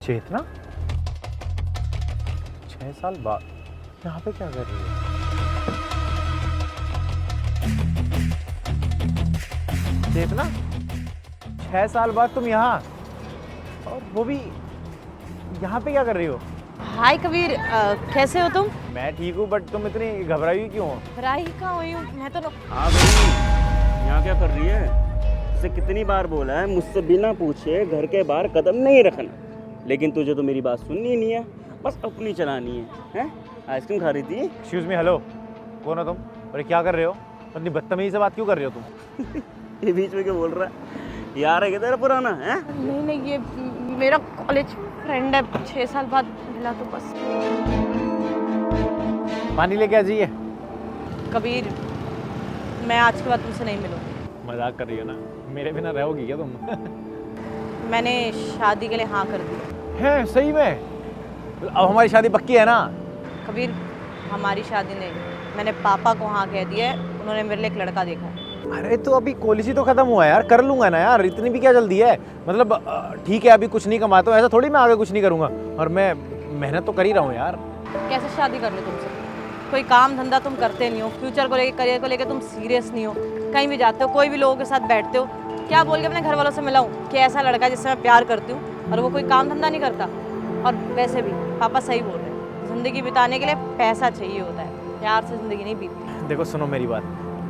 चेतना 6 साल बाद यहाँ पे क्या कर रही है? चेतना 6 साल बाद तुम यहाँ, और वो भी यहाँ पे क्या कर रही हो? हाय कबीर, कैसे हो तुम? मैं ठीक हूँ, बट तुम इतनी घबराई हुई क्यों हो? राही कहाँ हुई हूँ मैं तो। हाँ भाई, यहाँ क्या कर रही है? उसे कितनी बार बोला है मुझसे बिना पूछे घर के बाहर कदम नहीं रखना, लेकिन तुझे तो मेरी बात सुननी नहीं है, बस अपनी चलानी है। हैं? आइसक्रीम खा रही थी? एक्सक्यूज मी, हेलो, कौन हो तुम और ये क्या कर रहे हो? इतनी बदतमीजी से बात क्यों कर रहे हो तुम? ये बीच में क्या बोल रहा है? यार है क्या तेरा पुराना? है नहीं नहीं, ये मेरा कॉलेज फ्रेंड है, 6 साल बाद मिला तो बस। पानी लेके आ जाइए। कबीर, मैं आज के बाद तुमसे नहीं मिलूंगी। मजाक कर रही हो ना? मेरे बिना रहोगी क्या तुम? मैंने शादी के लिए हाँ कर दी है सही में? अब हमारी शादी पक्की है ना? कबीर, हमारी शादी नहीं, मैंने पापा को हाँ कह दिया है, उन्होंने मेरे लिए एक लड़का देखा है। अरे तो अभी कॉलेज ही तो खत्म हुआ है यार, कर लूंगा ना यार, इतनी भी क्या जल्दी है? मतलब ठीक है, अभी कुछ नहीं कमाता हूँ, ऐसा थोड़ी मैं आगे कुछ नहीं करूंगा, और मैं मेहनत तो कर ही रहा हूँ यार। कैसे शादी कर लूँ तुमसे? कोई काम धंधा तुम करते नहीं हो, फ्यूचर को लेकर, करियर को लेकर तुम सीरियस नहीं हो, कहीं भी जाते हो, कोई भी लोगों के साथ बैठते हो, क्या बोल के अपने घर वालों से मिलाऊं कि ऐसा लड़का जिससे मैं प्यार करती हूँ और वो कोई काम धंधा नहीं करता। और वैसे भी पापा सही बोल रहे हैं, ज़िंदगी बिताने के लिए पैसा चाहिए होता है, प्यार से ज़िंदगी नहीं बीतती। देखो सुनो मेरी बात,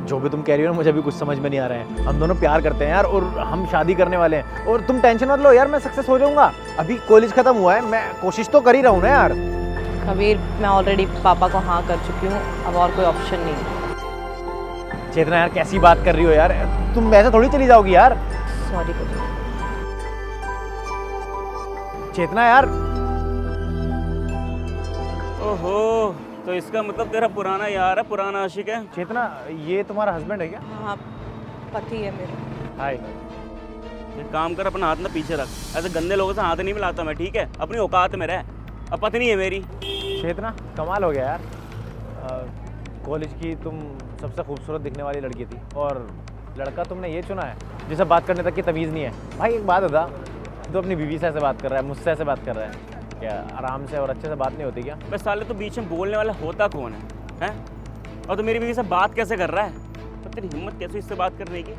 जो भी तुम कह रही हो ना मुझे अभी कुछ समझ में नहीं आ रहा है। हम दोनों प्यार करते हैं यार, और हम शादी करने वाले हैं, और तुम टेंशन मत लो यार, मैं सक्सेस हो जाऊंगा। अभी कॉलेज खत्म हुआ है, मैं कोशिश तो कर ही रहा हूँ ना यार। कबीर, मैं ऑलरेडी पापा को हाँ कर चुकी हूँ, अब और कोई ऑप्शन नहीं है। चेतना यार कैसी बात कर रही हो यार, तुम ऐसे थोड़ी चली जाओगी यार। सॉरी कबीर। चेतना यार, ओहो, तो इसका मतलब तेरा पुराना यार है, पुराना आशिक है। चेतना ये तुम्हारा हस्बैंड है क्या? हाँ, पति है मेरे। हाय। एक काम कर, अपना हाथ ना पीछे रख, ऐसे गंदे लोगों से हाथ नहीं मिलाता मैं, ठीक है? अपनी औकात में रह। अब पत्नी है मेरी। चेतना कमाल हो गया यार, कॉलेज की तुम सबसे खूबसूरत दिखने वाली लड़की थी, और लड़का तुमने ये चुना है जिसे बात करने तक की तमीज़ नहीं है। भाई एक बात बता, तो अपनी बीवी से ऐसे बात कर रहा है, मुझसे ऐसे बात कर रहा है, क्या आराम से और अच्छे से बात नहीं होती क्या? बस साले तो बीच में बोलने वाला होता कौन है? हैं? और तो मेरी बीवी से बात कैसे कर रहा है? तो तेरी हिम्मत कैसे इससे बात करने की?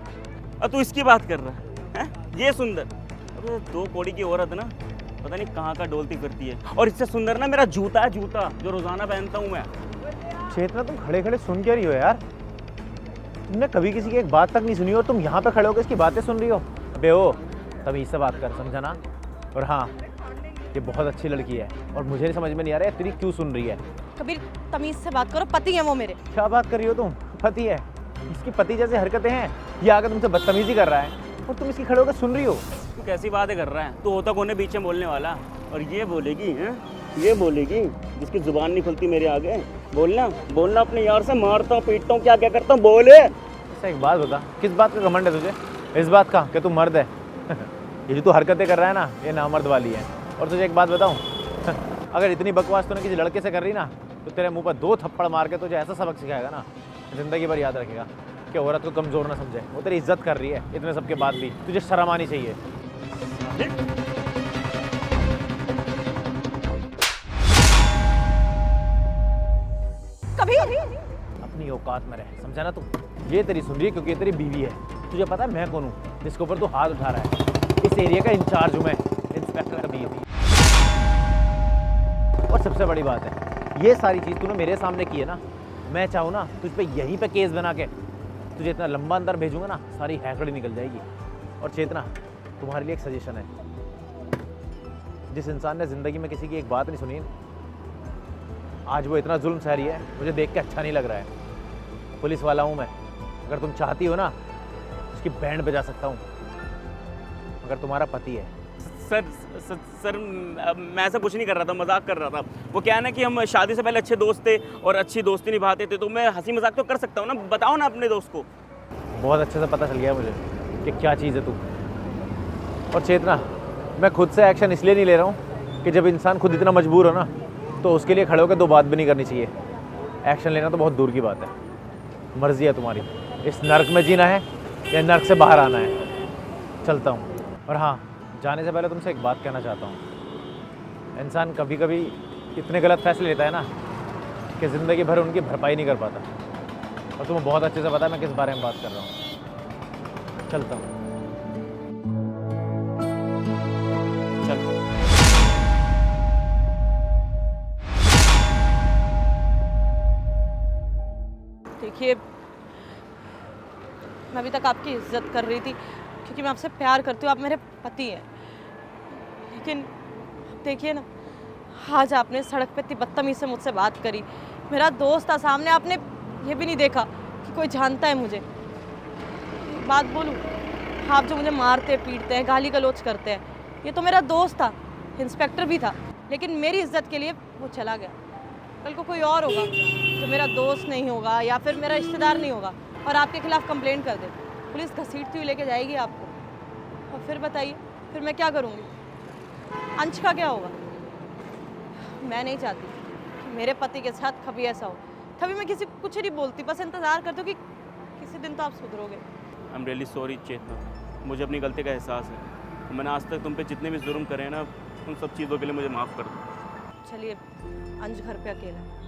और तू इसकी बात कर रहा है? हैं? ये सुंदर, अब 2 कौड़ी की औरत ना, पता नहीं कहाँ का डोलती फिरती है। और इससे सुंदर ना मेरा जूता है, जूता जो रोजाना पहनता हूँ मैं। चेतना तुम खड़े खड़े सुन क्या रही हो यार? तुमने कभी किसी की एक बात तक नहीं सुनी और तुम यहाँ पे खड़े होकर इसकी बातें सुन रही हो? अबे ओ, तभी इससे बात कर, समझा ना? और हाँ, ये बहुत अच्छी लड़की है, और मुझे नहीं समझ में नहीं आ रहा है तेरी क्यों सुन रही है। कबीर, तमीज से बात करो, पति है वो मेरे। क्या बात कर रही हो तुम? पति है? इसकी पति जैसे हरकतें हैं, ये आकर तुमसे बदतमीजी कर रहा है और तुम इसकी खड़े होकर सुन रही हो। तू कैसी बातें कर रहा है? तू होता कौन है बीच में बोलने वाला? और ये बोलेगी, हैं? ये बोलेगी जिसकी जुबान नहीं खुलती मेरे आगे। बोलना बोलना, अपने यार से मारता हूँ, पीटता हूँ, क्या क्या करता हूँ, बोले। अच्छा एक बात बता, किस बात का घमंड है तुझे? इस बात का कि तू मर्द है? ये जो तू हरकतें कर रहा है ना, ये नामर्द वाली है। और तुझे एक बात बताऊं, अगर इतनी बकवास तूने किसी लड़के से कर रही ना, तो तेरे मुंह पर 2 थप्पड़ मार के तुझे ऐसा सबक सिखाएगा ना, जिंदगी भर याद रखेगा कि औरत को कमज़ोर ना समझे। वो तेरी इज्जत कर रही है इतने सब के बाद भी, तुझे शर्म आनी चाहिए। कबीर, अपनी औकात में रह, समझा ना तू? ये तेरी सुन रही है क्योंकि ये तेरी बीवी है। तुझे पता है मैं कौन हूँ जिसके ऊपर तू हाथ उठा रहा है? इस एरिया का इंचार्ज हूँ मैं, इंस्पेक्टर कबीर। और सबसे बड़ी बात है, ये सारी चीज़ तूने मेरे सामने की है ना, मैं चाहूँ ना तुझ पे यहीं पे केस बना के तुझे इतना लंबा अंदर भेजूंगा ना, सारी हैकड़ी निकल जाएगी। और चेतना, तुम्हारे लिए एक सजेशन है, जिस इंसान ने ज़िंदगी में किसी की एक बात नहीं सुनी, आज वो इतना जुल्म सह रही है, मुझे देख के अच्छा नहीं लग रहा है। पुलिस वाला हूँ मैं, अगर तुम चाहती हो ना उसकी बैंड बजा सकता हूँ, अगर तुम्हारा पति है। सर, मैं ऐसा कुछ नहीं कर रहा था, मजाक कर रहा था। वो क्या है ना कि हम शादी से पहले अच्छे दोस्त थे और अच्छी दोस्ती निभाते थे, तो मैं हंसी मजाक तो कर सकता हूँ ना। बताओ ना अपने दोस्त को। बहुत अच्छे से पता चल गया मुझे कि क्या चीज़ है तू। और चेतना, मैं खुद से एक्शन इसलिए नहीं ले रहा हूँ कि जब इंसान खुद इतना मजबूर हो ना, तो उसके लिए खड़े होकर 2 बात भी नहीं करनी चाहिए। एक्शन लेना तो बहुत दूर की बात है। मर्जी है तुम्हारी, इस नर्क में जीना है या नर्क से बाहर आना है। चलता हूँ। और हाँ, जाने से पहले तुमसे एक बात कहना चाहता हूँ। इंसान कभी कभी इतने गलत फैसले लेता है ना कि ज़िंदगी भर उनकी भरपाई नहीं कर पाता। और तुम्हें बहुत अच्छे से पता है मैं किस बारे में बात कर रहा हूँ। चलता हूँ। चल। देखिए, मैं अभी तक आपकी इज्जत कर रही थी क्योंकि मैं आपसे प्यार करती हूँ, आप मेरे पति हैं। लेकिन देखिए ना, आज आपने सड़क पे इतनी बदतमीज़ी से मुझसे बात करी। मेरा दोस्त था सामने, आपने ये भी नहीं देखा कि कोई जानता है मुझे। एक बात बोलूँ, आप जो मुझे मारते पीटते हैं, गाली गलौज करते हैं, ये तो मेरा दोस्त था, इंस्पेक्टर भी था, लेकिन मेरी इज्जत के लिए वो चला गया। कल को कोई और होगा जो मेरा दोस्त नहीं होगा या फिर मेरा रिश्तेदार नहीं होगा और आपके खिलाफ कंप्लेंट कर दे, पुलिस घसीटती हुई लेके जाएगी आपको। और फिर बताइए, फिर मैं क्या करूँगी? अंश का क्या होगा? मैं नहीं चाहती कि मेरे पति के साथ कभी ऐसा हो। कभी मैं किसी को कुछ नहीं बोलती, बस इंतज़ार करती हूँ कि किसी दिन तो आप सुधरोगे। आई एम रियली सॉरी चेतना, मुझे अपनी गलती का एहसास है। मैंने आज तक तुम पे जितने भी जुर्म करे हैं ना, उन सब चीज़ों के लिए मुझे माफ़ कर दो। चलिए, अंश घर पे अकेला है।